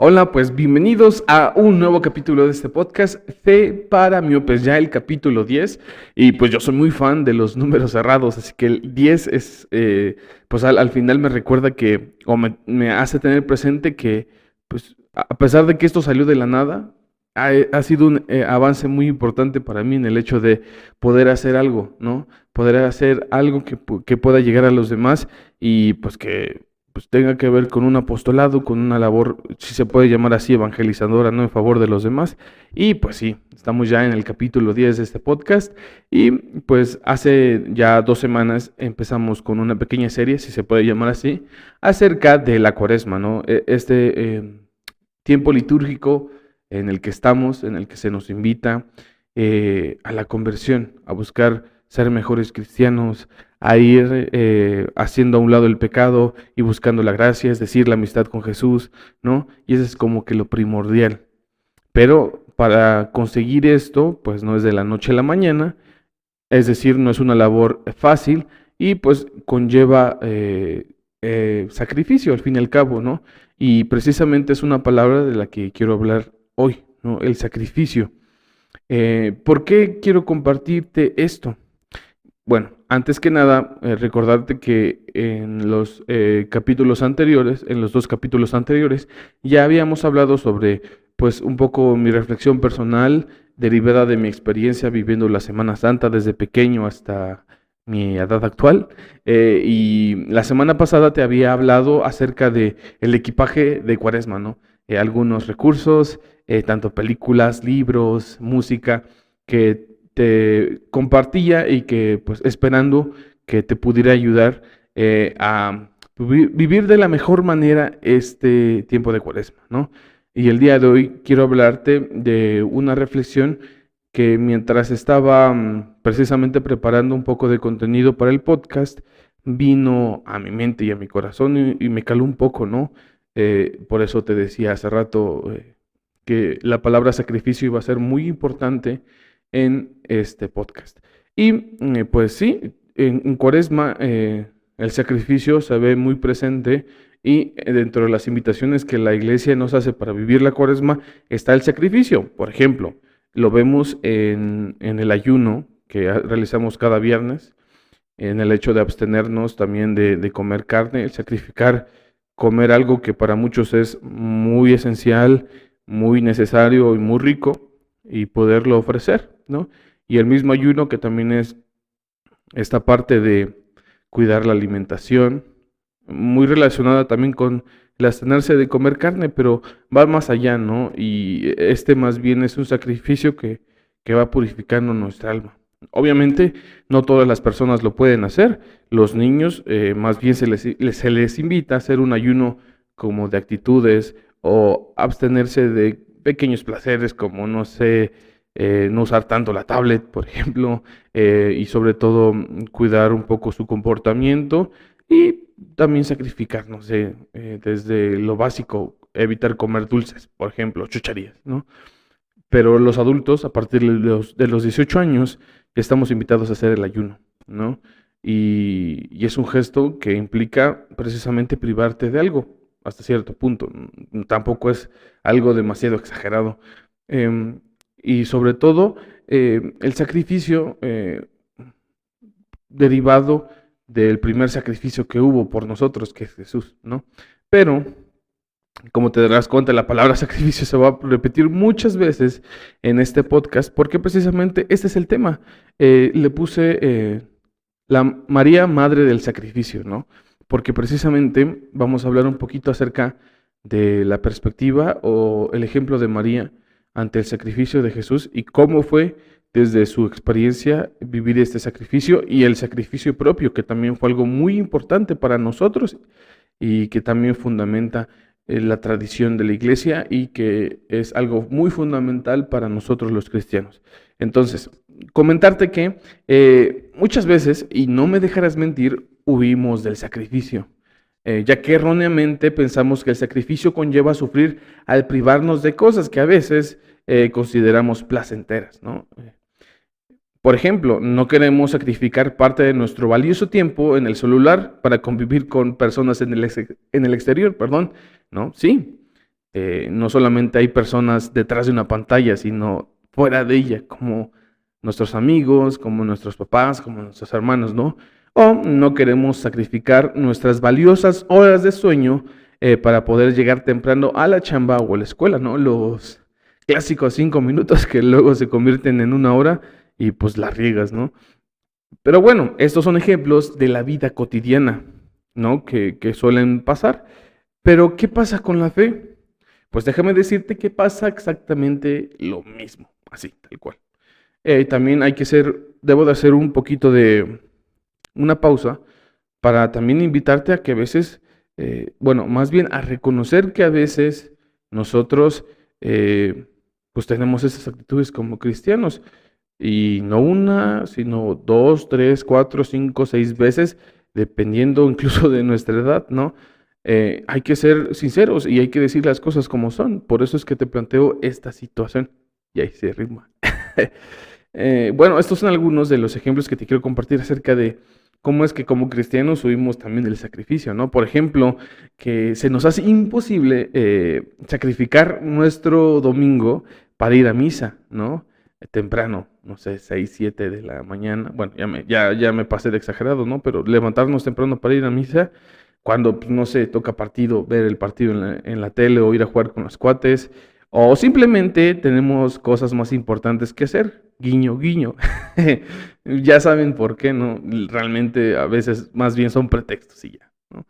Hola, pues bienvenidos a un nuevo capítulo de este podcast, Fe para Miopes, ya el capítulo 10. Y pues yo soy muy fan de los números cerrados, así que el 10 es, pues al final me recuerda que, o me hace tener presente que, pues a pesar de que esto salió de la nada, ha sido un avance muy importante para mí en el hecho de poder hacer algo, ¿no? Poder hacer algo que pueda llegar a los demás y pues que pues tenga que ver con un apostolado, con una labor, si se puede llamar así, evangelizadora, ¿no? En favor de los demás. Y pues sí, estamos ya en el capítulo 10 de este podcast y pues hace ya 2 semanas empezamos con una pequeña serie, si se puede llamar así, acerca de la Cuaresma, ¿no? Tiempo litúrgico en el que estamos, en el que se nos invita a la conversión, a buscar ser mejores cristianos, a ir haciendo a un lado el pecado y buscando la gracia, es decir, la amistad con Jesús, ¿no? Y eso es como que lo primordial. Pero para conseguir esto, pues no es de la noche a la mañana, es decir, no es una labor fácil y pues conlleva sacrificio al fin y al cabo, ¿no? Y precisamente es una palabra de la que quiero hablar hoy, ¿no? El sacrificio. ¿Por qué quiero compartirte esto? Bueno, antes que nada, recordarte que en los capítulos anteriores, en los 2 capítulos anteriores, ya habíamos hablado sobre, pues, un poco mi reflexión personal derivada de mi experiencia viviendo la Semana Santa desde pequeño hasta mi edad actual. Y la semana pasada te había hablado acerca de el equipaje de Cuaresma, ¿no? Algunos recursos, tanto películas, libros, música, que te compartía y que pues esperando que te pudiera ayudar a vivir de la mejor manera este tiempo de Cuaresma, ¿no? Y el día de hoy quiero hablarte de una reflexión que mientras estaba precisamente preparando un poco de contenido para el podcast, vino a mi mente y a mi corazón y me caló un poco, ¿no? Por eso te decía hace rato que la palabra sacrificio iba a ser muy importante en este podcast. Y pues sí, en Cuaresma el sacrificio se ve muy presente y dentro de las invitaciones que la iglesia nos hace para vivir la Cuaresma está el sacrificio. Por ejemplo, lo vemos en el ayuno que realizamos cada viernes, en el hecho de abstenernos también de comer carne, el sacrificar, comer algo que para muchos es muy esencial, muy necesario y muy rico y poderlo ofrecer, ¿no? Y el mismo ayuno que también es esta parte de cuidar la alimentación, muy relacionada también con el abstenerse de comer carne, pero va más allá, ¿no? Y este más bien es un sacrificio que va purificando nuestra alma. Obviamente, no todas las personas lo pueden hacer. Los niños, más bien se les invita a hacer un ayuno como de actitudes o abstenerse de pequeños placeres como, no sé, no usar tanto la tablet, por ejemplo, y sobre todo cuidar un poco su comportamiento y también sacrificar, no sé, desde lo básico, evitar comer dulces, por ejemplo, chucherías, ¿no? Pero los adultos, a partir de los 18 años, estamos invitados a hacer el ayuno, ¿no? Y es un gesto que implica precisamente privarte de algo, hasta cierto punto. Tampoco es algo demasiado exagerado. Em, y sobre todo, el sacrificio derivado del primer sacrificio que hubo por nosotros, que es Jesús, ¿no? Pero como te darás cuenta, la palabra sacrificio se va a repetir muchas veces en este podcast, porque precisamente este es el tema. Le puse la María, Madre del Sacrificio, ¿no? Porque precisamente vamos a hablar un poquito acerca de la perspectiva o el ejemplo de María ante el sacrificio de Jesús y cómo fue desde su experiencia vivir este sacrificio y el sacrificio propio, que también fue algo muy importante para nosotros y que también fundamenta la tradición de la iglesia y que es algo muy fundamental para nosotros los cristianos. Entonces, comentarte que muchas veces, y no me dejarás mentir, huimos del sacrificio, ya que erróneamente pensamos que el sacrificio conlleva sufrir al privarnos de cosas que a veces consideramos placenteras, ¿no? Por ejemplo, no queremos sacrificar parte de nuestro valioso tiempo en el celular para convivir con personas en el exterior, perdón, ¿no? Sí, No solamente hay personas detrás de una pantalla, sino fuera de ella, como nuestros amigos, como nuestros papás, como nuestros hermanos, ¿no? O no queremos sacrificar nuestras valiosas horas de sueño para poder llegar temprano a la chamba o a la escuela, ¿no? Los clásicos 5 minutos que luego se convierten en una hora y pues la riegas, ¿no? Pero bueno, estos son ejemplos de la vida cotidiana, ¿no? Que suelen pasar. Pero, ¿qué pasa con la fe? Pues déjame decirte que pasa exactamente lo mismo, así, tal cual. También debo de hacer un poquito de una pausa para también invitarte a que a veces, bueno, más bien a reconocer que a veces nosotros, pues tenemos esas actitudes como cristianos. Y no una, sino dos, tres, cuatro, cinco, seis veces, dependiendo incluso de nuestra edad, ¿no? Hay que ser sinceros y hay que decir las cosas como son. Por eso es que te planteo esta situación. Y ahí se ritma. Bueno, estos son algunos de los ejemplos que te quiero compartir acerca de cómo es que como cristianos huimos también del sacrificio, ¿no? Por ejemplo, que se nos hace imposible sacrificar nuestro domingo para ir a misa, ¿no? Temprano, no sé, 6 7 de la mañana. Bueno, ya me pasé de exagerado, ¿no? Pero levantarnos temprano para ir a misa, cuando, pues, no sé, toca partido, ver el partido en la tele o ir a jugar con los cuates, o simplemente tenemos cosas más importantes que hacer. Guiño, guiño. Ya saben por qué, ¿no? Realmente a veces más bien son pretextos y ya, ¿no?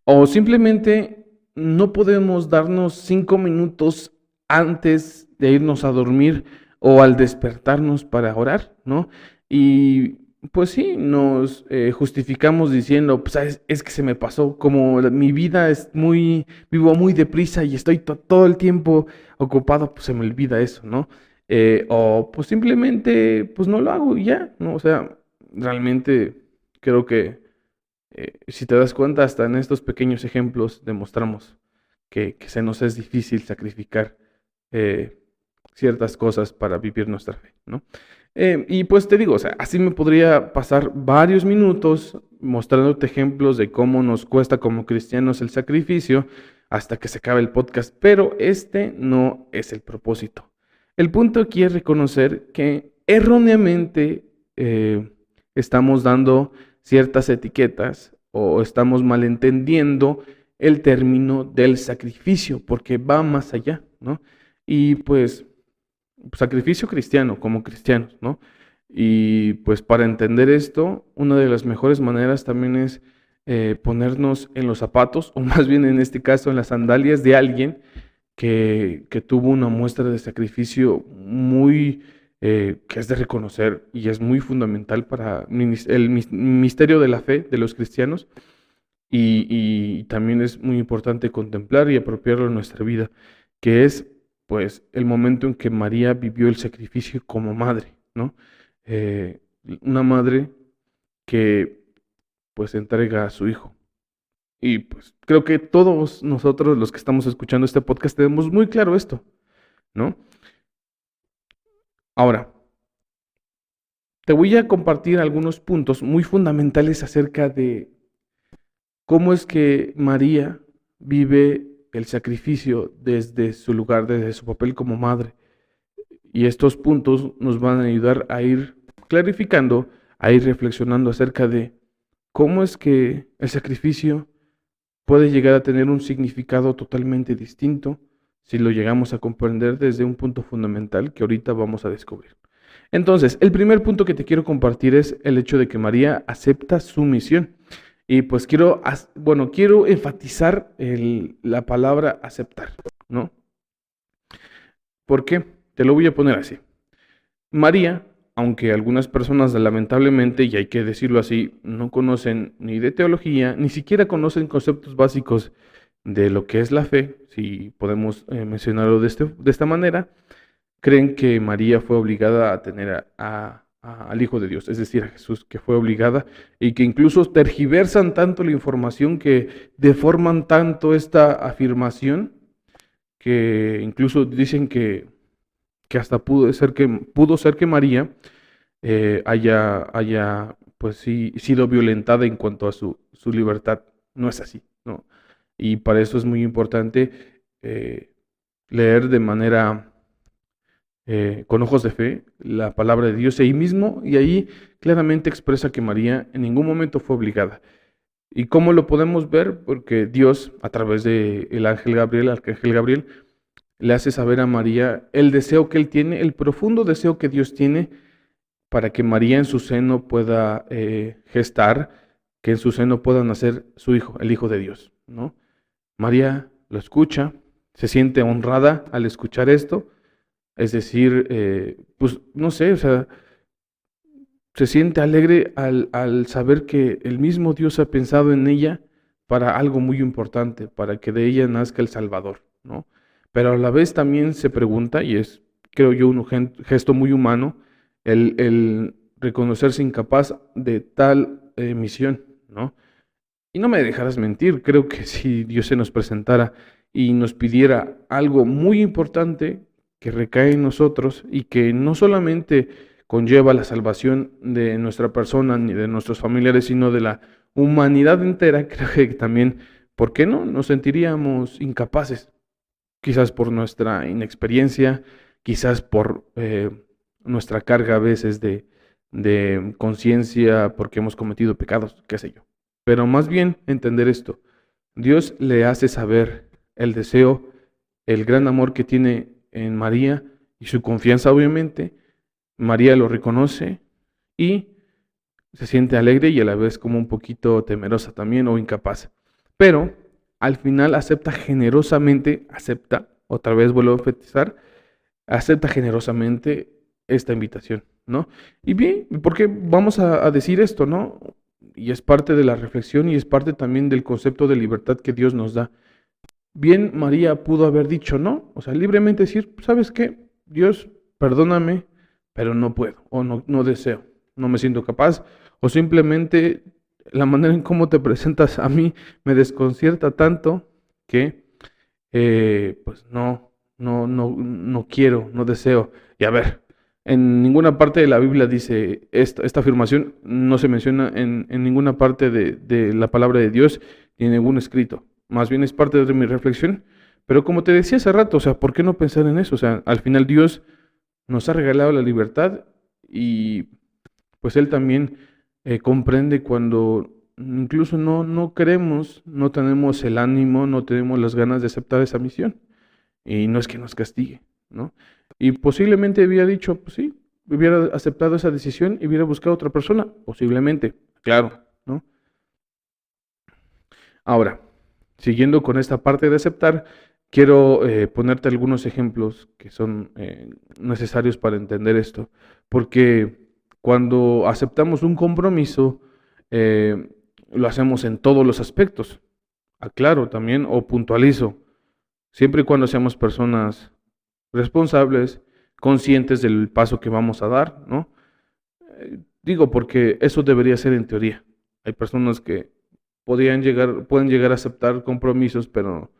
O simplemente no podemos darnos 5 minutos antes de irnos a dormir o al despertarnos para orar, ¿no? Y pues sí, nos justificamos diciendo, pues es que se me pasó, como mi vida vivo muy deprisa y estoy todo el tiempo ocupado, pues se me olvida eso, ¿no? O pues simplemente, pues no lo hago y ya, ¿no? O sea, realmente creo que si te das cuenta, hasta en estos pequeños ejemplos demostramos que se nos es difícil sacrificar eh, ciertas cosas para vivir nuestra fe, ¿no? Y pues te digo, o sea, así me podría pasar varios minutos mostrándote ejemplos de cómo nos cuesta como cristianos el sacrificio hasta que se acabe el podcast, pero este no es el propósito. El punto aquí es reconocer que erróneamente estamos dando ciertas etiquetas o estamos malentendiendo el término del sacrificio, porque va más allá, ¿no? Y pues, sacrificio cristiano, como cristianos, ¿no? Y pues para entender esto, una de las mejores maneras también es ponernos en los zapatos, o más bien en este caso en las sandalias de alguien que tuvo una muestra de sacrificio muy, que es de reconocer y es muy fundamental para el misterio de la fe de los cristianos y también es muy importante contemplar y apropiarlo en nuestra vida, que es pues el momento en que María vivió el sacrificio como madre, ¿no? Eh, una madre que pues entrega a su hijo. Y pues creo que todos nosotros los que estamos escuchando este podcast tenemos muy claro esto, ¿no? Ahora, te voy a compartir algunos puntos muy fundamentales acerca de cómo es que María vive el sacrificio desde su lugar, desde su papel como madre. Y estos puntos nos van a ayudar a ir clarificando, a ir reflexionando acerca de cómo es que el sacrificio puede llegar a tener un significado totalmente distinto si lo llegamos a comprender desde un punto fundamental que ahorita vamos a descubrir. Entonces, el primer punto que te quiero compartir es el hecho de que María acepta su misión. Y pues quiero enfatizar la palabra aceptar, ¿no? ¿Por qué? Te lo voy a poner así. María, aunque algunas personas lamentablemente, y hay que decirlo así, no conocen ni de teología, ni siquiera conocen conceptos básicos de lo que es la fe, si podemos mencionarlo de esta manera, creen que María fue obligada a tener al Hijo de Dios, es decir, a Jesús, que fue obligada y que incluso tergiversan tanto la información, que deforman tanto esta afirmación, que incluso dicen que hasta pudo ser que María haya, pues sí, sido violentada en cuanto a su libertad. No es así, ¿no? Y para eso es muy importante leer de manera con ojos de fe la palabra de Dios y ahí claramente expresa que María en ningún momento fue obligada. ¿Y cómo lo podemos ver? Porque Dios, a través de el arcángel Gabriel, le hace saber a María el deseo que él tiene, el profundo deseo que Dios tiene para que María en su seno pueda gestar, que en su seno pueda nacer su hijo, el Hijo de Dios, ¿no? María lo escucha, se siente honrada al escuchar esto, es decir, pues no sé, o sea, se siente alegre al saber que el mismo Dios ha pensado en ella para algo muy importante, para que de ella nazca el Salvador, ¿no? Pero a la vez también se pregunta, y es, creo yo, un gesto muy humano, el reconocerse incapaz de tal misión, ¿no? Y no me dejarás mentir, creo que si Dios se nos presentara y nos pidiera algo muy importante que recae en nosotros y que no solamente conlleva la salvación de nuestra persona ni de nuestros familiares, sino de la humanidad entera, creo que también, ¿por qué no? Nos sentiríamos incapaces, quizás por nuestra inexperiencia, quizás por nuestra carga a veces de conciencia, porque hemos cometido pecados, qué sé yo. Pero más bien entender esto. Dios le hace saber el deseo, el gran amor que tiene en María y su confianza, obviamente. María lo reconoce y se siente alegre y a la vez como un poquito temerosa también o incapaz. Pero al final acepta generosamente, otra vez vuelvo a enfatizar, acepta generosamente esta invitación, ¿no? Y bien, ¿por qué vamos a decir esto, no? Y es parte de la reflexión y es parte también del concepto de libertad que Dios nos da. Bien, María pudo haber dicho no, o sea, libremente decir, ¿sabes qué? Dios, perdóname, pero no puedo, o no deseo, no me siento capaz, o simplemente la manera en cómo te presentas a mí me desconcierta tanto que pues no quiero, no deseo. Y a ver, en ninguna parte de la Biblia dice esta afirmación, no se menciona en ninguna parte de la palabra de Dios ni en ningún escrito. Más bien es parte de mi reflexión. Pero como te decía hace rato, o sea, ¿por qué no pensar en eso? O sea, al final Dios nos ha regalado la libertad y pues Él también comprende cuando incluso no queremos, no tenemos el ánimo, no tenemos las ganas de aceptar esa misión. Y no es que nos castigue, ¿no? Y posiblemente hubiera dicho, pues sí, hubiera aceptado esa decisión y hubiera buscado otra persona, posiblemente, claro, ¿no? Ahora, siguiendo con esta parte de aceptar, quiero ponerte algunos ejemplos que son necesarios para entender esto, porque cuando aceptamos un compromiso, lo hacemos en todos los aspectos. Aclaro también o puntualizo, siempre y cuando seamos personas responsables, conscientes del paso que vamos a dar, ¿no? Digo porque eso debería ser en teoría. Hay personas que pueden llegar a aceptar compromisos, pero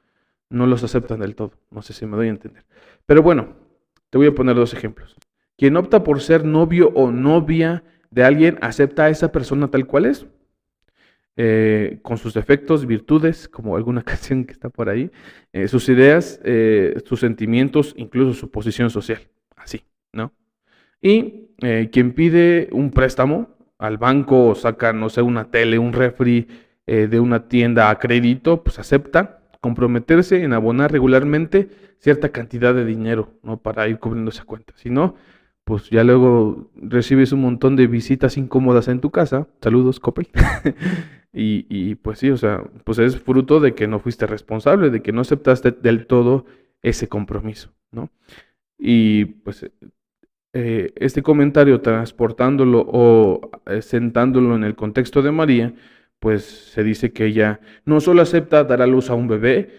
no los aceptan del todo. No sé si me doy a entender. Pero bueno, te voy a poner dos ejemplos. Quien opta por ser novio o novia de alguien, acepta a esa persona tal cual es, con sus defectos, virtudes, como alguna canción que está por ahí, sus ideas, sus sentimientos, incluso su posición social, así, ¿no? Y quien pide un préstamo al banco o saca, no sé, una tele, un refri de una tienda a crédito, pues acepta comprometerse en abonar regularmente cierta cantidad de dinero, ¿no? Para ir cubriendo esa cuenta. Si no, pues ya luego recibes un montón de visitas incómodas en tu casa. Saludos, Coppel. Y pues sí, o sea, pues es fruto de que no fuiste responsable, de que no aceptaste del todo ese compromiso, ¿no? Y pues este comentario transportándolo o sentándolo en el contexto de María, pues se dice que ella no solo acepta dar a luz a un bebé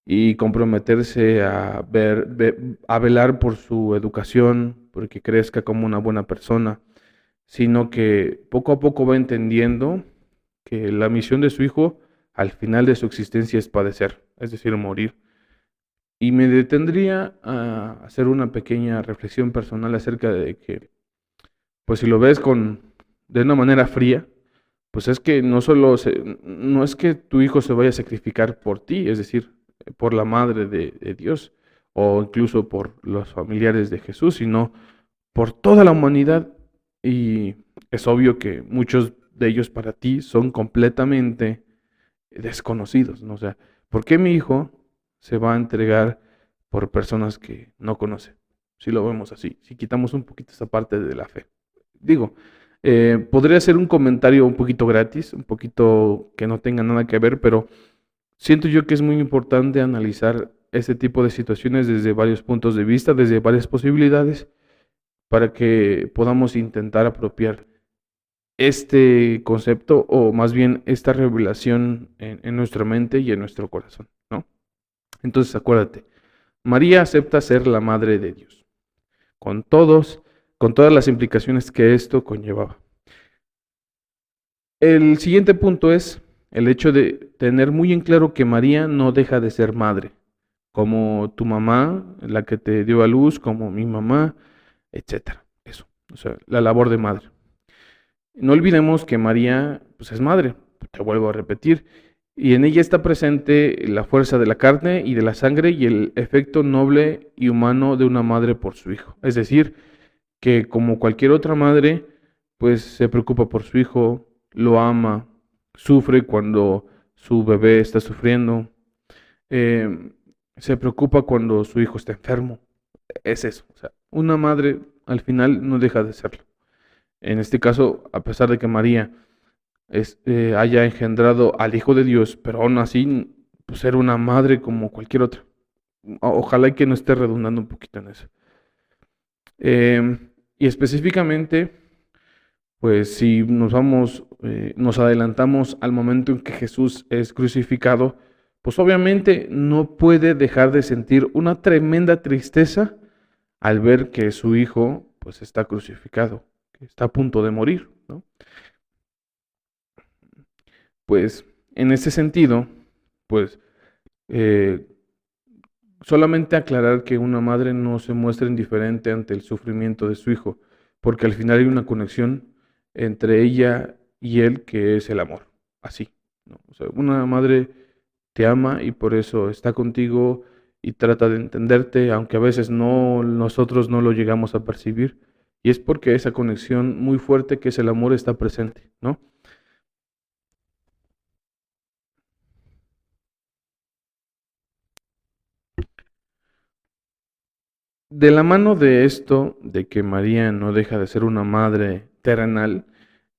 y comprometerse a velar por su educación, porque crezca como una buena persona, sino que poco a poco va entendiendo que la misión de su hijo al final de su existencia es padecer, es decir, morir. Y me detendría a hacer una pequeña reflexión personal acerca de que, pues si lo ves de una manera fría, pues es que no es que tu hijo se vaya a sacrificar por ti, es decir, por la madre de Dios o incluso por los familiares de Jesús, sino por toda la humanidad. Y es obvio que muchos de ellos para ti son completamente desconocidos, ¿no? O sea, ¿por qué mi hijo se va a entregar por personas que no conoce? Si lo vemos así, si quitamos un poquito esa parte de la fe. Digo, podría ser un comentario un poquito gratis, un poquito que no tenga nada que ver, pero siento yo que es muy importante analizar este tipo de situaciones desde varios puntos de vista, desde varias posibilidades, para que podamos intentar apropiar este concepto o más bien esta revelación en nuestra mente y en nuestro corazón, ¿no? Entonces acuérdate, María acepta ser la madre de Dios, con todos, con todas las implicaciones que esto conllevaba. El siguiente punto es el hecho de tener muy en claro que María no deja de ser madre, como tu mamá, la que te dio a luz, como mi mamá, etcétera. Eso, o sea, la labor de madre. No olvidemos que María pues, es madre, te vuelvo a repetir, y en ella está presente la fuerza de la carne y de la sangre y el efecto noble y humano de una madre por su hijo. Es decir, que como cualquier otra madre, pues se preocupa por su hijo, lo ama, sufre cuando su bebé está sufriendo, eh, se preocupa cuando su hijo está enfermo. Es eso, o sea, una madre al final no deja de serlo. En este caso, a pesar de que María haya engendrado al Hijo de Dios, pero aún así, pues era una madre como cualquier otra. Ojalá y que no esté redundando un poquito en eso. Y específicamente, pues si nos adelantamos al momento en que Jesús es crucificado, pues obviamente no puede dejar de sentir una tremenda tristeza al ver que su hijo pues está crucificado, que está a punto de morir, ¿no? Pues en ese sentido, pues eh, solamente aclarar que una madre no se muestra indiferente ante el sufrimiento de su hijo, porque al final hay una conexión entre ella y él que es el amor, así, ¿no? O sea, una madre te ama y por eso está contigo y trata de entenderte, aunque a veces nosotros no lo llegamos a percibir, y es porque esa conexión muy fuerte que es el amor está presente, ¿no? De la mano de esto, de que María no deja de ser una madre terrenal,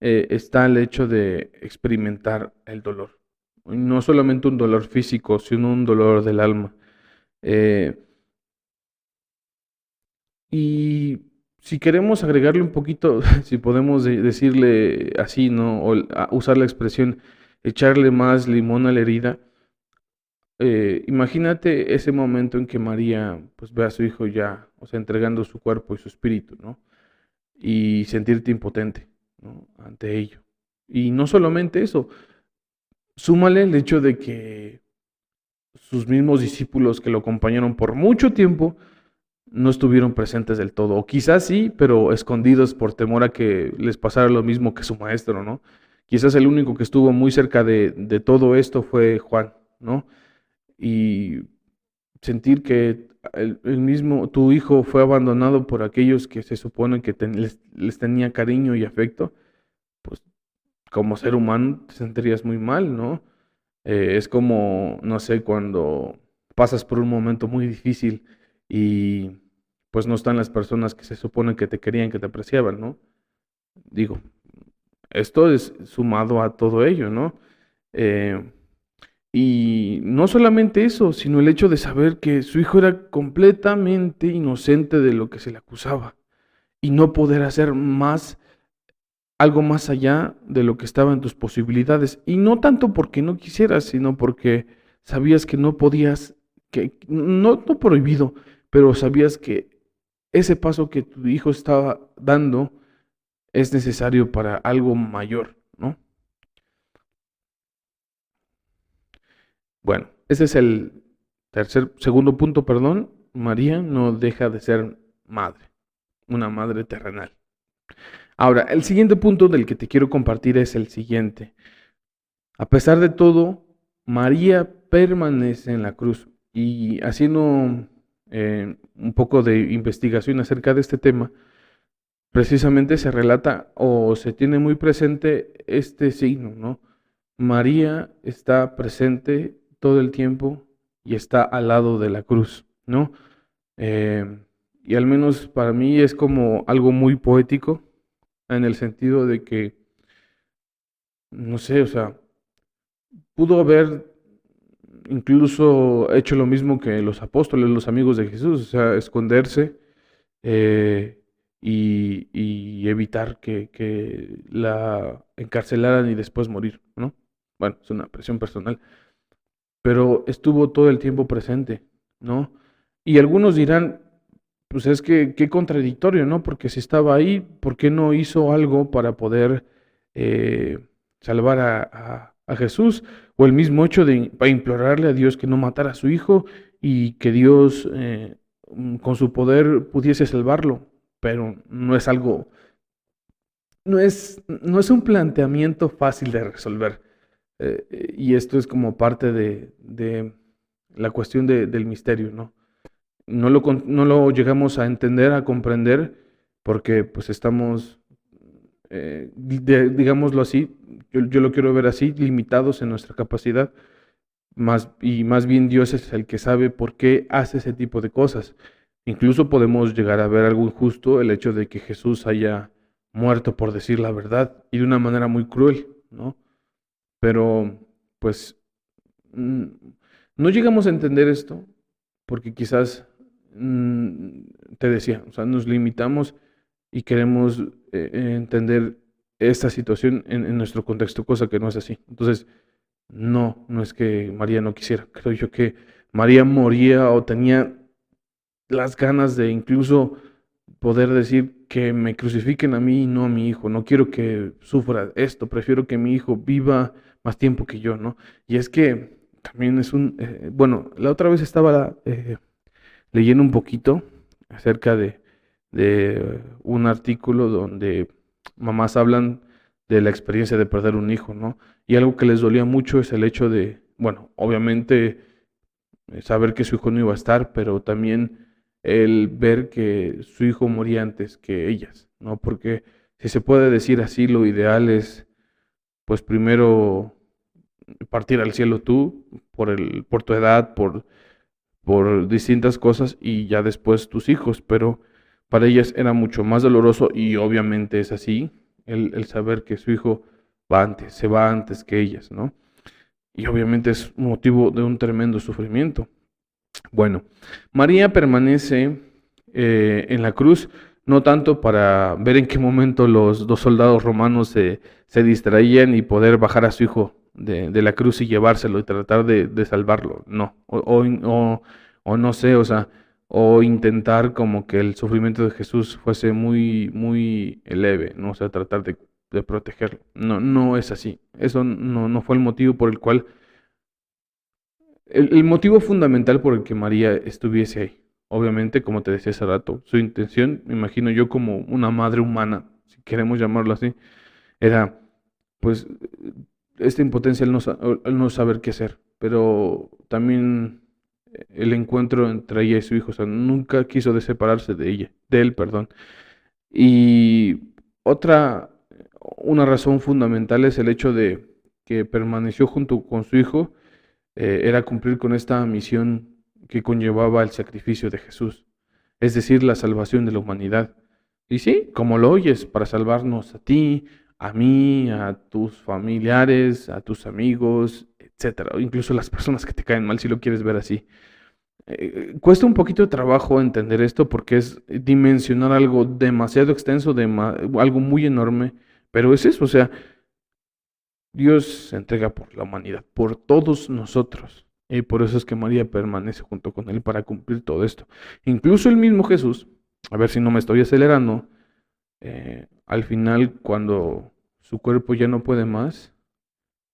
está el hecho de experimentar el dolor. Y no solamente un dolor físico, sino un dolor del alma. Eh, y si queremos agregarle un poquito, si podemos decirle así, ¿no? O usar la expresión, echarle más limón a la herida. Imagínate ese momento en que María pues ve a su hijo ya, o sea, entregando su cuerpo y su espíritu, ¿no? Y sentirte impotente, ¿no? Ante ello. Y no solamente eso, súmale el hecho de que sus mismos discípulos que lo acompañaron por mucho tiempo no estuvieron presentes del todo, o quizás sí, pero escondidos por temor a que les pasara lo mismo que su maestro, ¿no? Quizás el único que estuvo muy cerca de todo esto fue Juan, ¿no? Y sentir que el mismo, tu hijo fue abandonado por aquellos que se supone que les tenía cariño y afecto, pues como ser humano te sentirías muy mal, ¿no? Es como, no sé, cuando pasas por un momento muy difícil y pues no están las personas que se supone que te querían, que te apreciaban, ¿no? Digo, esto es sumado a todo ello, ¿no? Eh, y no solamente eso, sino el hecho de saber que su hijo era completamente inocente de lo que se le acusaba y no poder hacer más, algo más allá de lo que estaba en tus posibilidades. Y no tanto porque no quisieras, sino porque sabías que no podías, que no prohibido, pero sabías que ese paso que tu hijo estaba dando es necesario para algo mayor, ¿no? Bueno, ese es el segundo punto, perdón. María no deja de ser madre, una madre terrenal. Ahora, el siguiente punto del que te quiero compartir es el siguiente. A pesar de todo, María permanece en la cruz. Y haciendo un poco de investigación acerca de este tema, precisamente se relata o se tiene muy presente este signo, ¿no? María está presente todo el tiempo y está al lado de la cruz, ¿no? Eh, y al menos para mí es como algo muy poético en el sentido de que, no sé, o sea, pudo haber incluso hecho lo mismo que los apóstoles, los amigos de Jesús, o sea, esconderse eh, y evitar que la encarcelaran y después morir, ¿no? Bueno, es una presión personal, pero estuvo todo el tiempo presente, ¿no? Y algunos dirán, pues es que qué contradictorio, ¿no? Porque si estaba ahí, ¿por qué no hizo algo para poder eh, salvar a Jesús? O el mismo hecho de para implorarle a Dios que no matara a su hijo y que Dios con su poder pudiese salvarlo. Pero no es algo, no es un planteamiento fácil de resolver. Y esto es como parte de la cuestión del misterio, ¿no? No lo llegamos a entender, a comprender, porque pues estamos, digámoslo así, yo lo quiero ver así, limitados en nuestra capacidad, y más bien Dios es el que sabe por qué hace ese tipo de cosas. Incluso podemos llegar a ver algo injusto, el hecho de que Jesús haya muerto por decir la verdad y de una manera muy cruel, ¿no? Pero pues mm, no llegamos a entender esto porque quizás, mm, te decía, o sea, nos limitamos y queremos entender esta situación en nuestro contexto, cosa que no es así. Entonces, no es que María no quisiera, creo yo que María moría o tenía las ganas de incluso poder decir que me crucifiquen a mí y no a mi hijo. No quiero que sufra esto, prefiero que mi hijo viva más tiempo que yo, ¿no? Y es que también bueno, la otra vez estaba leyendo un poquito acerca de un artículo donde mamás hablan de la experiencia de perder un hijo, ¿no? Y algo que les dolía mucho es el hecho de, bueno, obviamente saber que su hijo no iba a estar, pero también el ver que su hijo moría antes que ellas, ¿no? Porque si se puede decir así, lo ideal es, pues primero partir al cielo tú, por tu edad, por distintas cosas, y ya después tus hijos, pero para ellas era mucho más doloroso, y obviamente es así, el saber que su hijo se va antes que ellas, ¿no? Y obviamente es motivo de un tremendo sufrimiento. Bueno, María permanece en la cruz, no tanto para ver en qué momento los dos soldados romanos se distraían y poder bajar a su hijo de la cruz y llevárselo y tratar de salvarlo, no, o no sé, o sea, o intentar como que el sufrimiento de Jesús fuese muy, muy leve, ¿no? O sea, tratar de protegerlo. No es así. Eso no fue el motivo por el cual el motivo fundamental por el que María estuviese ahí, obviamente, como te decía hace rato, su intención, me imagino yo como una madre humana, si queremos llamarlo así, era, pues, esta impotencia al no saber qué hacer, pero también el encuentro entre ella y su hijo, o sea, nunca quiso de separarse de él, perdón. Y otra, una razón fundamental es el hecho de que permaneció junto con su hijo era cumplir con esta misión que conllevaba el sacrificio de Jesús, es decir, la salvación de la humanidad. Y sí, como lo oyes, para salvarnos a ti, a mí, a tus familiares, a tus amigos, etcétera, o incluso las personas que te caen mal, si lo quieres ver así. Cuesta un poquito de trabajo entender esto porque es dimensionar algo demasiado extenso, algo muy enorme, pero es eso, o sea, Dios se entrega por la humanidad, por todos nosotros. Y por eso es que María permanece junto con Él para cumplir todo esto. Incluso el mismo Jesús, a ver si no me estoy acelerando, al final cuando su cuerpo ya no puede más,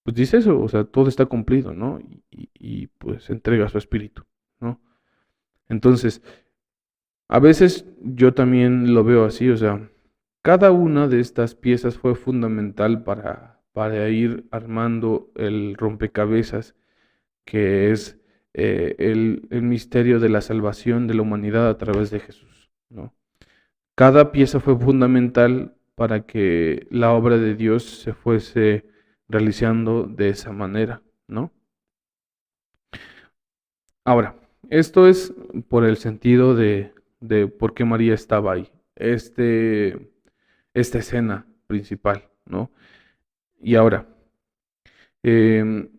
pues dice eso, o sea, todo está cumplido, ¿no? Y pues entrega su espíritu, ¿no? Entonces, a veces yo también lo veo así, o sea, Cada una de estas piezas fue fundamental para ir armando el rompecabezas que es el misterio de la salvación de la humanidad a través de Jesús, ¿no? Cada pieza fue fundamental para que la obra de Dios se fuese realizando de esa manera, ¿no? Ahora, esto es por el sentido de por qué María estaba ahí, esta escena principal, ¿no? Y ahora, em,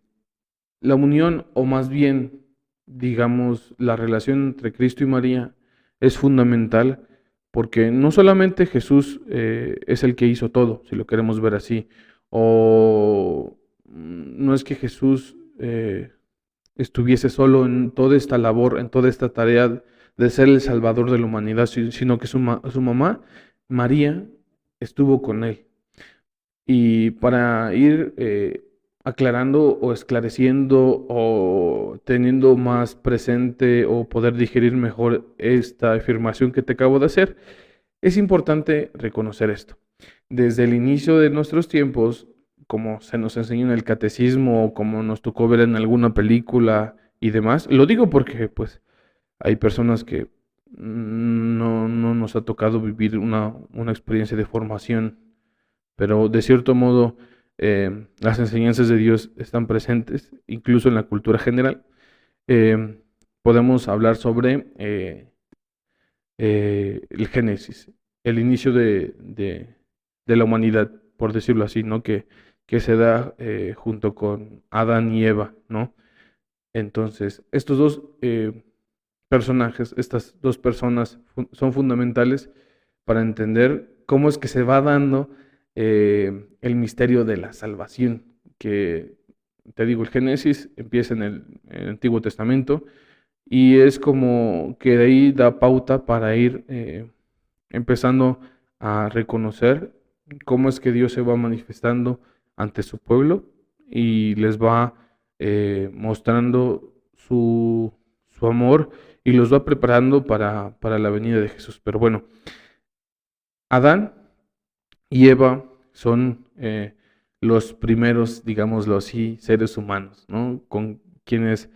la unión, o más bien, digamos, la relación entre Cristo y María es fundamental porque no solamente Jesús es el que hizo todo, si lo queremos ver así, o no es que Jesús estuviese solo en toda esta labor, en toda esta tarea de ser el Salvador de la humanidad, sino que su mamá, María, estuvo con él. Y para ir aclarando o esclareciendo o teniendo más presente o poder digerir mejor esta afirmación que te acabo de hacer, es importante reconocer esto. Desde el inicio de nuestros tiempos, como se nos enseñó en el catecismo o como nos tocó ver en alguna película y demás, lo digo porque pues hay personas que no nos ha tocado vivir una experiencia de formación, pero de cierto modo las enseñanzas de Dios están presentes, incluso en la cultura general. Eh, Podemos hablar sobre el Génesis, el inicio de la humanidad, por decirlo así, ¿no? Que se da junto con Adán y Eva, ¿no? Entonces, estos dos personajes, estas dos personas son fundamentales para entender cómo es que se va dando el misterio de la salvación, que te digo, el Génesis empieza en el Antiguo Testamento y es como que de ahí da pauta para ir empezando a reconocer cómo es que Dios se va manifestando ante su pueblo y les va mostrando su amor y los va preparando para la venida de Jesús. Pero bueno, Adán y Eva son los primeros, digámoslo así, seres humanos, ¿no? Con quienes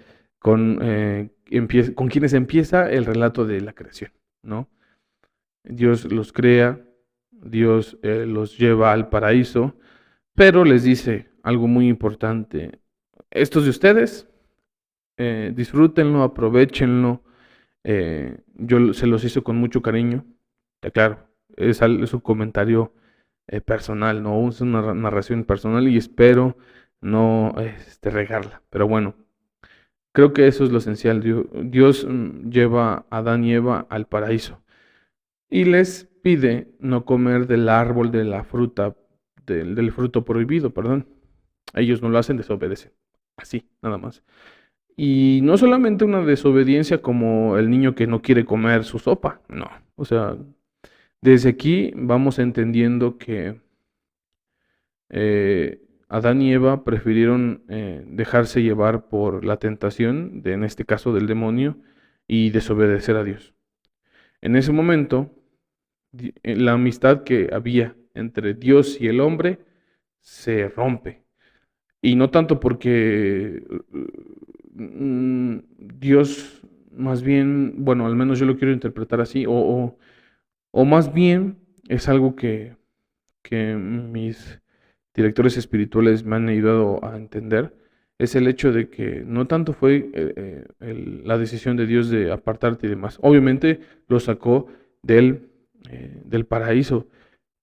empieza el relato de la creación, ¿no? Dios los crea, Dios los lleva al paraíso, pero les dice algo muy importante: estos de ustedes, disfrútenlo, aprovechenlo, yo se los hice con mucho cariño, claro, es un comentario personal, no es una narración personal y espero no regarla, pero bueno, creo que eso es lo esencial. Dios lleva a Adán y Eva al paraíso y les pide no comer del árbol de la fruta, del fruto prohibido, perdón. Ellos no lo hacen, desobedecen, así, nada más. Y no solamente una desobediencia como el niño que no quiere comer su sopa, no. O sea, desde aquí vamos entendiendo que Adán y Eva prefirieron dejarse llevar por la tentación, en este caso del demonio, y desobedecer a Dios. En ese momento, la amistad que había entre Dios y el hombre se rompe. Y no tanto porque Dios, más bien, bueno, al menos yo lo quiero interpretar así, o más bien es algo que mis directores espirituales me han ayudado a entender, es el hecho de que no tanto fue la decisión de Dios de apartarte y demás. Obviamente lo sacó del paraíso,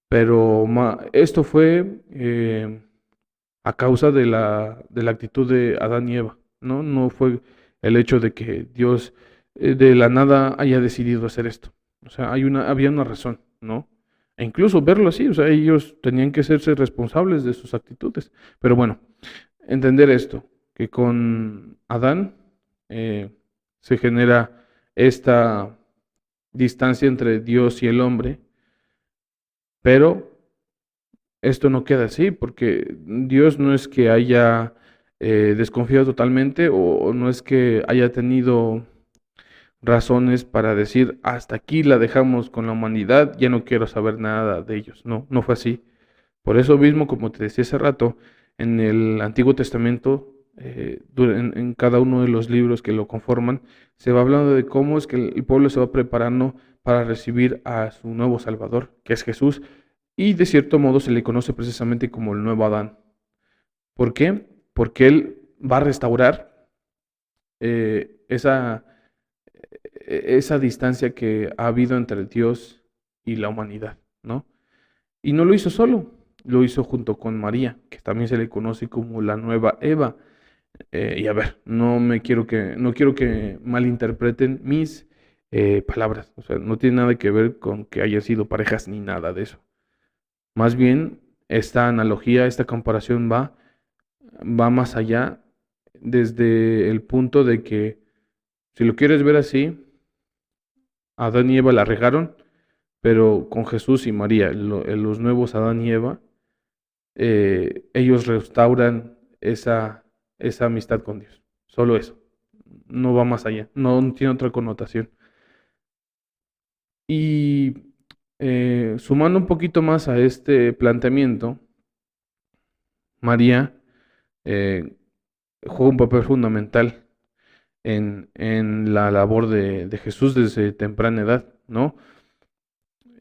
pero esto fue a causa de la actitud de Adán y Eva, ¿no? No fue el hecho de que Dios de la nada haya decidido hacer esto. O sea, había una razón, ¿no? E incluso verlo así, o sea, ellos tenían que hacerse responsables de sus actitudes. Pero bueno, entender esto, que con Adán se genera esta distancia entre Dios y el hombre, pero esto no queda así, porque Dios no es que haya desconfiado totalmente o no es que haya tenido razones para decir, hasta aquí la dejamos con la humanidad, ya no quiero saber nada de ellos. No, no fue así. Por eso mismo, como te decía hace rato, en el Antiguo Testamento, en cada uno de los libros que lo conforman, se va hablando de cómo es que el pueblo se va preparando para recibir a su nuevo Salvador, que es Jesús, y de cierto modo se le conoce precisamente como el nuevo Adán. ¿Por qué? Porque Él va a restaurar esa esa distancia que ha habido entre Dios y la humanidad, ¿no? Y no lo hizo solo, lo hizo junto con María, que también se le conoce como la nueva Eva. Y a ver, no quiero que malinterpreten mis palabras. O sea, no tiene nada que ver con que hayan sido parejas ni nada de eso. Más bien, esta analogía, esta comparación va más allá desde el punto de que, si lo quieres ver así, Adán y Eva la regaron, pero con Jesús y María, los nuevos Adán y Eva, ellos restauran esa amistad con Dios. Solo eso. No va más allá. No tiene otra connotación. Y sumando un poquito más a este planteamiento, María eh, juega un papel fundamental en la labor de Jesús desde temprana edad, ¿no?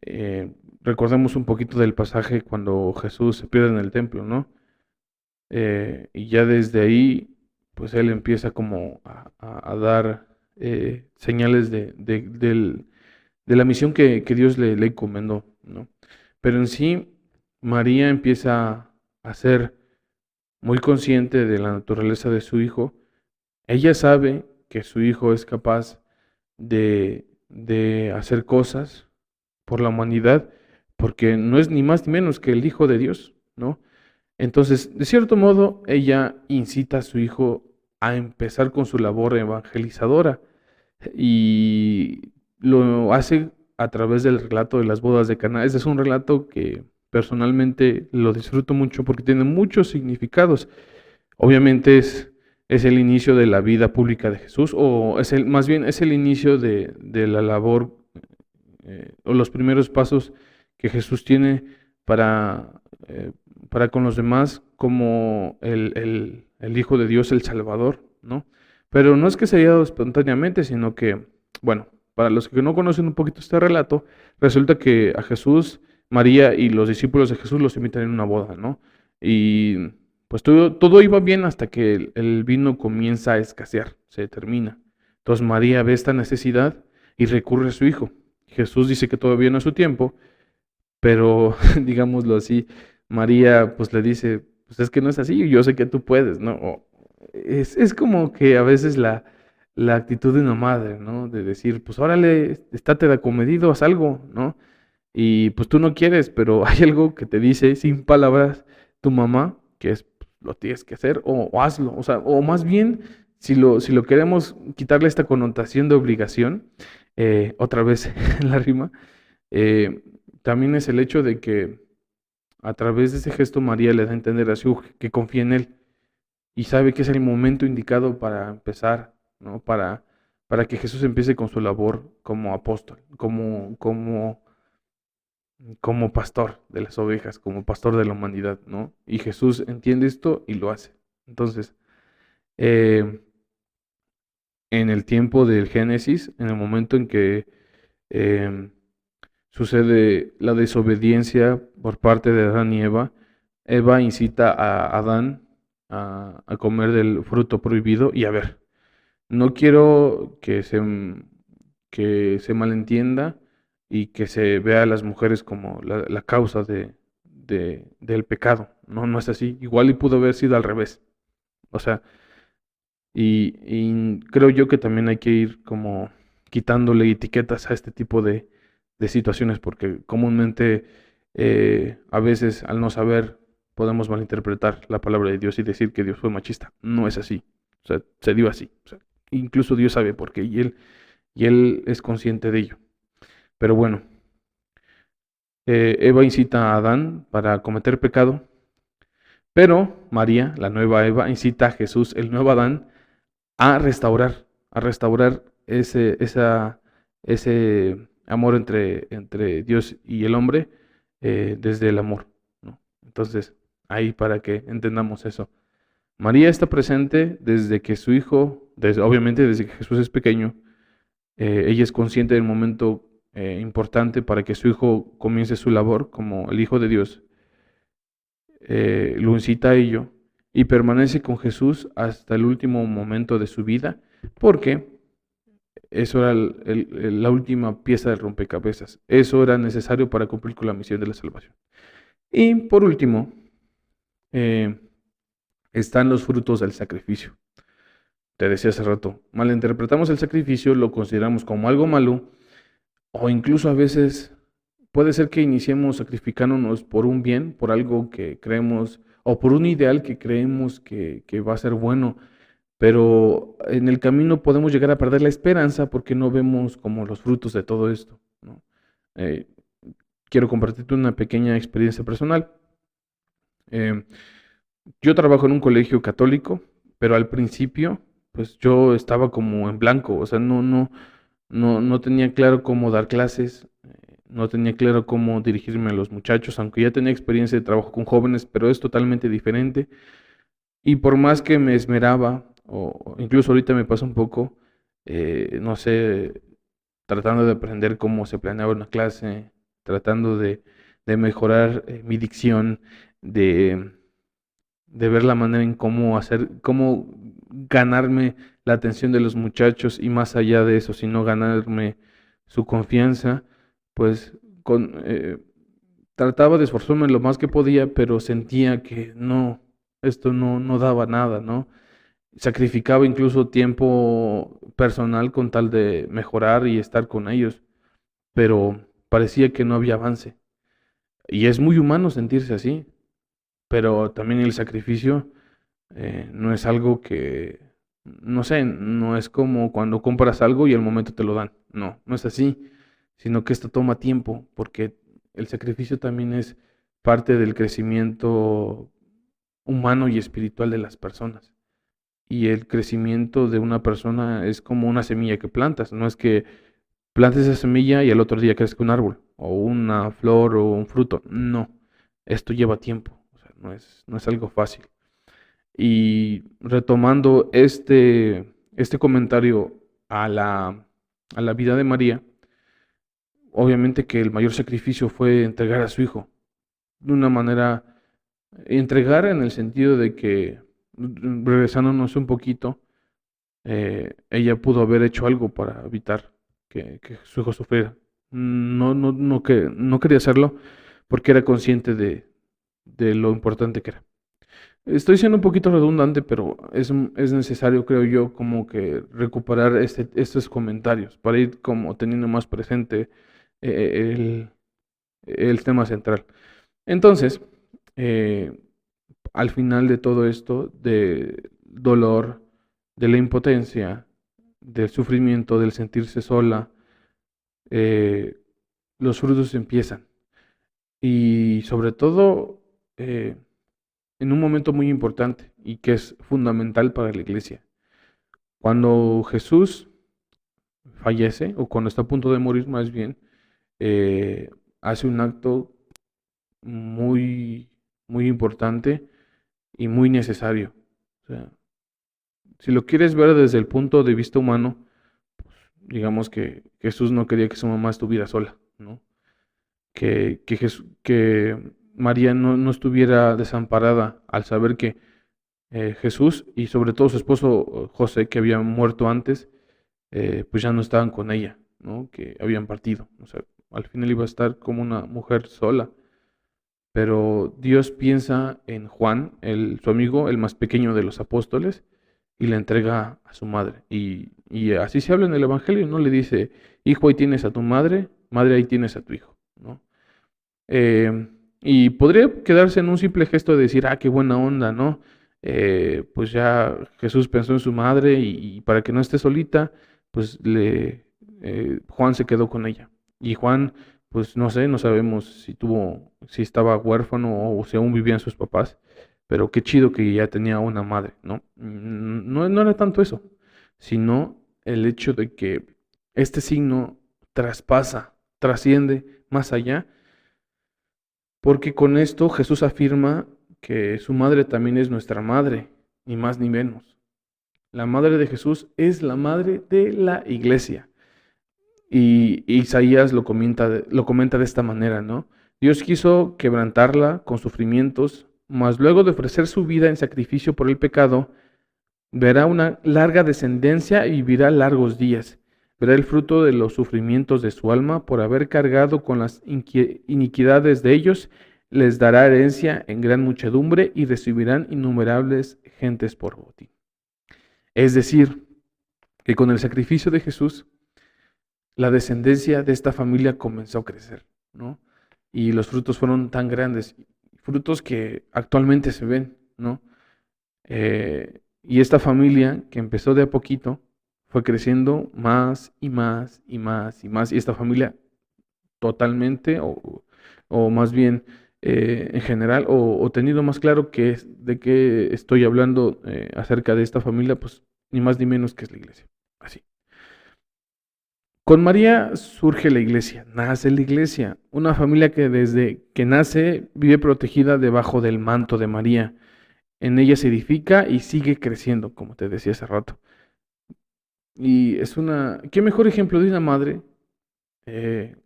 Eh, Recordemos un poquito del pasaje cuando Jesús se pierde en el templo, ¿no? Y ya desde ahí, pues él empieza como a dar señales de la misión que Dios le encomendó, ¿no? Pero en sí, María empieza a ser muy consciente de la naturaleza de su hijo. Ella sabe que su hijo es capaz de hacer cosas por la humanidad, porque no es ni más ni menos que el Hijo de Dios, ¿no? Entonces, de cierto modo, ella incita a su hijo a empezar con su labor evangelizadora y lo hace a través del relato de las bodas de Caná. Ese es un relato que personalmente lo disfruto mucho porque tiene muchos significados. Obviamente es el inicio de la vida pública de Jesús, o más bien es el inicio de la labor o los primeros pasos que Jesús tiene para, eh, para con los demás como el Hijo de Dios, el Salvador, ¿no? Pero no es que se haya dado espontáneamente, sino que, bueno, para los que no conocen un poquito este relato, resulta que a Jesús, María y los discípulos de Jesús los invitan en una boda, ¿no? Y pues todo iba bien hasta que el vino comienza a escasear, se termina. Entonces María ve esta necesidad y recurre a su hijo. Jesús dice que todavía no es su tiempo, pero digámoslo así, María pues le dice, pues es que no es así, yo sé que tú puedes, ¿no? Es como que a veces la actitud de una madre, ¿no? De decir, pues órale, estate de acomedido, haz algo, ¿no? Y pues tú no quieres, pero hay algo que te dice sin palabras tu mamá, que es, pues, lo tienes que hacer o hazlo, o sea, o más bien, si lo queremos quitarle esta connotación de obligación, otra vez en la rima, eh, también es el hecho de que a través de ese gesto María le da a entender a su hijo que confía en él y sabe que es el momento indicado para empezar, ¿no? Para que Jesús empiece con su labor como apóstol, como pastor de las ovejas, como pastor de la humanidad, ¿no? Y Jesús entiende esto y lo hace. Entonces, eh, en el tiempo del Génesis, en el momento en que em, sucede la desobediencia por parte de Adán y Eva, Eva incita a Adán a comer del fruto prohibido. Y a ver, no quiero que se malentienda y que se vea a las mujeres como la causa del pecado. No, no es así. Igual y pudo haber sido al revés. O sea, y creo yo que también hay que ir como quitándole etiquetas a este tipo de situaciones, porque comúnmente a veces al no saber podemos malinterpretar la palabra de Dios y decir que Dios fue machista. No es así. O sea, se dio así. O sea, incluso Dios sabe por qué y él es consciente de ello. Pero bueno, Eva incita a Adán para cometer pecado, pero María, la nueva Eva, incita a Jesús, el nuevo Adán, a restaurar ese amor entre Dios y el hombre desde el amor, ¿no? Entonces, ahí para que entendamos eso. María está presente desde que su hijo, obviamente desde que Jesús es pequeño, ella es consciente del momento importante para que su hijo comience su labor como el Hijo de Dios, lo incita a ello y permanece con Jesús hasta el último momento de su vida, porque eso era la última pieza del rompecabezas. Eso era necesario para cumplir con la misión de la salvación. Y por último, eh, están los frutos del sacrificio. Te decía hace rato, malinterpretamos el sacrificio, lo consideramos como algo malo, o incluso a veces puede ser que iniciemos sacrificándonos por un bien, por algo que creemos, o por un ideal que creemos que va a ser bueno, pero en el camino podemos llegar a perder la esperanza porque no vemos como los frutos de todo esto, ¿no? Eh, Quiero compartirte una pequeña experiencia personal. Eh, yo trabajo en un colegio católico, pero al principio, pues yo estaba como en blanco, o sea, no tenía claro cómo dar clases, no tenía claro cómo dirigirme a los muchachos, aunque ya tenía experiencia de trabajo con jóvenes, pero es totalmente diferente. Y por más que me esmeraba, o incluso ahorita me pasa un poco, no sé, tratando de aprender cómo se planeaba una clase, tratando de mejorar mi dicción, de, de ver la manera en cómo hacer, cómo ganarme la atención de los muchachos y más allá de eso, sino ganarme su confianza, pues trataba de esforzarme lo más que podía, pero sentía que no, esto no daba nada, ¿no? Sacrificaba incluso tiempo personal con tal de mejorar y estar con ellos, pero parecía que no había avance. Y es muy humano sentirse así, pero también el sacrificio no es algo que, no sé, no es como cuando compras algo y al momento te lo dan. No, no es así, sino que esto toma tiempo, porque el sacrificio también es parte del crecimiento humano y espiritual de las personas. Y el crecimiento de una persona es como una semilla que plantas, no es que plantes esa semilla y al otro día crezca un árbol, o una flor o un fruto. No, esto lleva tiempo, o sea, no es algo fácil. Y retomando este comentario a la vida de María, obviamente que el mayor sacrificio fue entregar a su hijo de una manera, entregar en el sentido de que, regresándonos un poquito, ella pudo haber hecho algo para evitar que su hijo sufriera. No quería hacerlo porque era consciente de lo importante que era. Estoy siendo un poquito redundante, pero es necesario, creo yo, como que recuperar estos comentarios para ir como teniendo más presente el, el tema central. Entonces, eh, al final de todo esto, de dolor, de la impotencia, del sufrimiento, del sentirse sola, eh, los frutos empiezan. Y sobre todo, eh, en un momento muy importante y que es fundamental para la iglesia. Cuando Jesús fallece, o cuando está a punto de morir más bien, hace un acto muy, muy importante y muy necesario. O sea, si lo quieres ver desde el punto de vista humano, digamos que Jesús no quería que su mamá estuviera sola, ¿no? Que María no estuviera desamparada al saber que Jesús y sobre todo su esposo José, que había muerto antes, pues ya no estaban con ella, ¿no? Que habían partido. O sea, al final iba a estar como una mujer sola. Pero Dios piensa en Juan, su amigo, el más pequeño de los apóstoles, y le entrega a su madre. Y así se habla en el Evangelio, ¿no? Le dice, hijo, ahí tienes a tu madre, madre, ahí tienes a tu hijo, ¿no? Y podría quedarse en un simple gesto de decir, qué buena onda, ¿no? Pues ya Jesús pensó en su madre y para que no esté solita, pues Juan se quedó con ella. Y Juan, pues no sé, no sabemos si estaba huérfano o si aún vivían sus papás, pero qué chido que ya tenía una madre, ¿no? No era tanto eso, sino el hecho de que este signo trasciende más allá, porque con esto Jesús afirma que su madre también es nuestra madre, ni más ni menos. La madre de Jesús es la madre de la iglesia. Y Isaías lo comenta de esta manera, ¿no? Dios quiso quebrantarla con sufrimientos, mas luego de ofrecer su vida en sacrificio por el pecado, verá una larga descendencia y vivirá largos días. Verá el fruto de los sufrimientos de su alma por haber cargado con las iniquidades de ellos. Les dará herencia en gran muchedumbre y recibirán innumerables gentes por botín. Es decir, que con el sacrificio de Jesús, la descendencia de esta familia comenzó a crecer, ¿no? Y los frutos fueron tan grandes, frutos que actualmente se ven, ¿no? Y esta familia que empezó de a poquito fue creciendo más y más y más y más. Y esta familia totalmente, o más bien en general, o tenido más claro de qué estoy hablando acerca de esta familia, pues ni más ni menos que es la iglesia. Así. Con María surge la iglesia, nace la iglesia, una familia que desde que nace vive protegida debajo del manto de María. En ella se edifica y sigue creciendo, como te decía hace rato. Y ¿qué mejor ejemplo de una madre eh,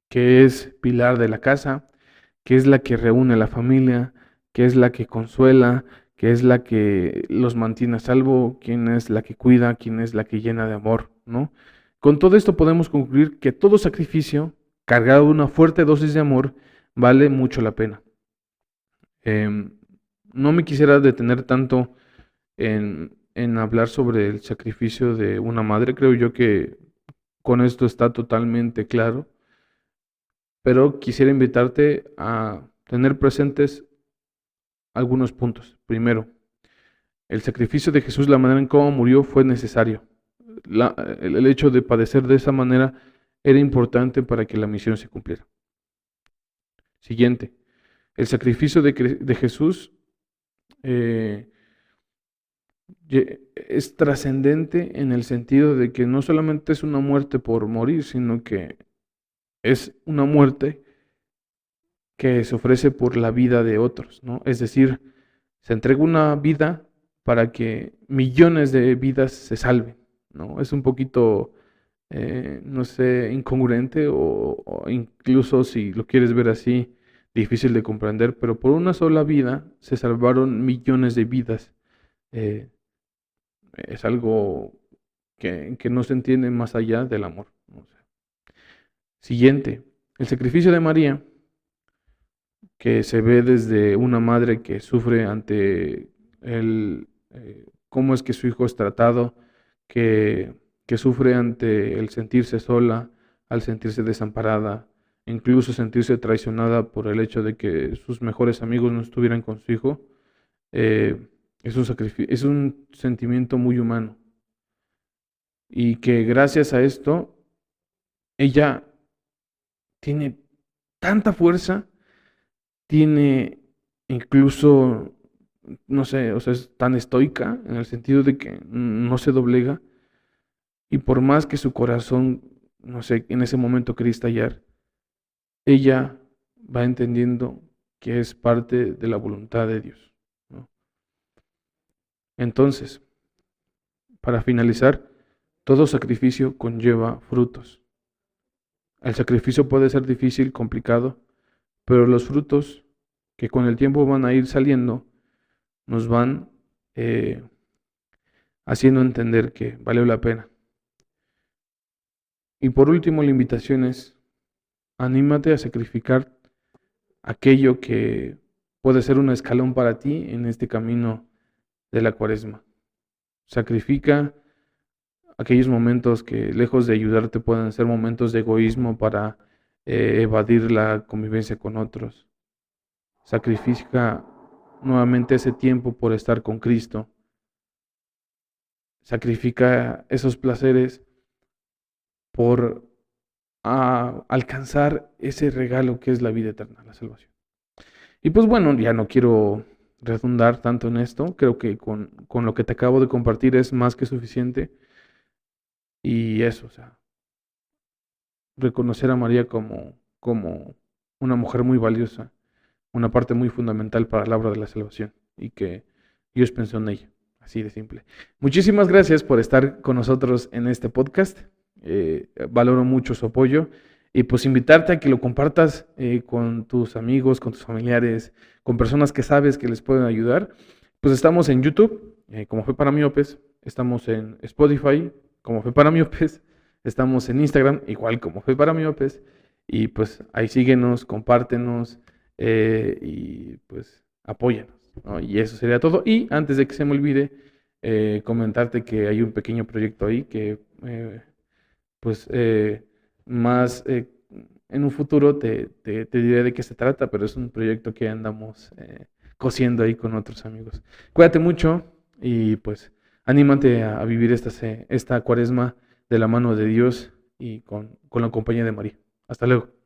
que es pilar de la casa, que es la que reúne a la familia, que es la que consuela, que es la que los mantiene a salvo, quien es la que cuida, quien es la que llena de amor, ¿no? Con todo esto podemos concluir que todo sacrificio cargado de una fuerte dosis de amor vale mucho la pena. Em, no me quisiera detener tanto en hablar sobre el sacrificio de una madre. Creo yo que con esto está totalmente claro, pero quisiera invitarte a tener presentes algunos puntos. Primero, el sacrificio de Jesús, la manera en cómo murió, fue necesario. El hecho de padecer de esa manera era importante para que la misión se cumpliera. Siguiente, el sacrificio de Jesús eh, es trascendente en el sentido de que no solamente es una muerte por morir, sino que es una muerte que se ofrece por la vida de otros, ¿no? Es decir, se entrega una vida para que millones de vidas se salven, ¿no? Es un poquito, no sé, incongruente o incluso si lo quieres ver así, difícil de comprender, pero por una sola vida se salvaron millones de vidas. Eh, es algo que no se entiende más allá del amor. O sea. Siguiente, el sacrificio de María, que se ve desde una madre que sufre ante cómo es que su hijo es tratado, que sufre ante el sentirse sola, al sentirse desamparada, incluso sentirse traicionada por el hecho de que sus mejores amigos no estuvieran con su hijo. Es un sentimiento muy humano y que gracias a esto ella tiene tanta fuerza, tiene incluso, no sé, o sea, es tan estoica en el sentido de que no se doblega y por más que su corazón, no sé, en ese momento quería estallar, ella va entendiendo que es parte de la voluntad de Dios, ¿no? Entonces, para finalizar, todo sacrificio conlleva frutos. El sacrificio puede ser difícil, complicado, pero los frutos que con el tiempo van a ir saliendo nos van eh, haciendo entender que valió la pena. Y por último, la invitación es, anímate a sacrificar aquello que puede ser un escalón para ti en este camino de la Cuaresma. Sacrifica aquellos momentos que lejos de ayudarte pueden ser momentos de egoísmo para evadir la convivencia con otros. Sacrifica nuevamente ese tiempo por estar con Cristo. Sacrifica esos placeres por alcanzar ese regalo que es la vida eterna, la salvación. Y pues bueno, ya no quiero redundar tanto en esto. Creo que con lo que te acabo de compartir es más que suficiente. Y eso, o sea, reconocer a María como una mujer muy valiosa, una parte muy fundamental para la obra de la salvación y que Dios pensó en ella, así de simple. Muchísimas gracias por estar con nosotros en este podcast. Valoro mucho su apoyo y pues invitarte a que lo compartas con tus amigos, con tus familiares, con personas que sabes que les pueden ayudar. Pues estamos en YouTube, como Fe para Miopes, estamos en Spotify, como Fe para Miopes, estamos en Instagram, igual como Fe para Miopes, y pues ahí síguenos, compártenos y pues apóyanos, ¿no? Y eso sería todo. Y antes de que se me olvide, comentarte que hay un pequeño proyecto ahí que pues más en un futuro te diré de qué se trata, pero es un proyecto que andamos cosiendo ahí con otros amigos. Cuídate mucho y pues anímate a vivir esta cuaresma de la mano de Dios y con la compañía de María. Hasta luego.